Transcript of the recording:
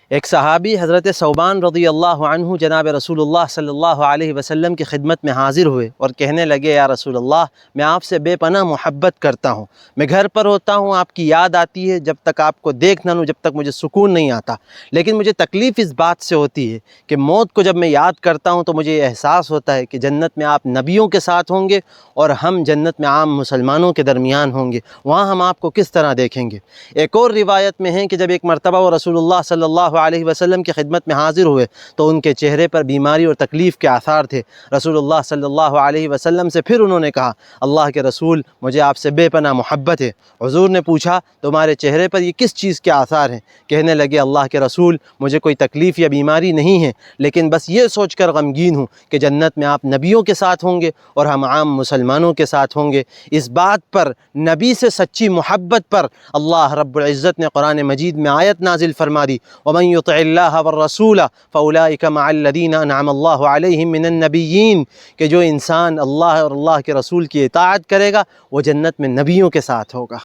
ایک صحابی حضرت ثوبان رضی اللہ عنہ جناب رسول اللہ صلی اللہ علیہ وسلم کی خدمت میں حاضر ہوئے اور کہنے لگے، یا رسول اللہ، میں آپ سے بے پناہ محبت کرتا ہوں، میں گھر پر ہوتا ہوں، آپ کی یاد آتی ہے، جب تک آپ کو دیکھ نہ لوں جب تک مجھے سکون نہیں آتا، لیکن مجھے تکلیف اس بات سے ہوتی ہے کہ موت کو جب میں یاد کرتا ہوں تو مجھے یہ احساس ہوتا ہے کہ جنت میں آپ نبیوں کے ساتھ ہوں گے اور ہم جنت میں عام مسلمانوں کے درمیان ہوں گے، وہاں ہم آپ کو کس طرح دیکھیں گے۔ ایک اور روایت میں ہے کہ جب ایک مرتبہ وہ رسول اللہ صلی اللہ علیہ وسلم کی خدمت میں حاضر ہوئے تو ان کے چہرے پر بیماری اور تکلیف کے آثار تھے۔ رسول اللہ صلی اللہ علیہ وسلم سے پھر انہوں نے کہا، اللہ کے رسول، مجھے آپ سے بے پناہ محبت ہے۔ حضور نے پوچھا، تمہارے چہرے پر یہ کس چیز کے آثار ہیں؟ کہنے لگے، اللہ کے رسول، مجھے کوئی تکلیف یا بیماری نہیں ہے، لیکن بس یہ سوچ کر غمگین ہوں کہ جنت میں آپ نبیوں کے ساتھ ہوں گے اور ہم عام مسلمانوں کے ساتھ ہوں گے۔ اس بات پر، نبی سے سچی محبت پر اللہ رب العزت نے قرآن مجید میں آیت نازل فرما دی، وَمَن يُطِعِ اللَّهَ وَالرَّسُولَ فَأُولَٰئِكَ مَعَ الَّذِينَ أَنْعَمَ اللَّهُ عَلَيْهِم مِّنَ النَّبِيِّينَ کہ جو انسان اللہ اور اللہ کے رسول کی اطاعت کرے گا وہ جنت میں نبیوں کے ساتھ ہوگا۔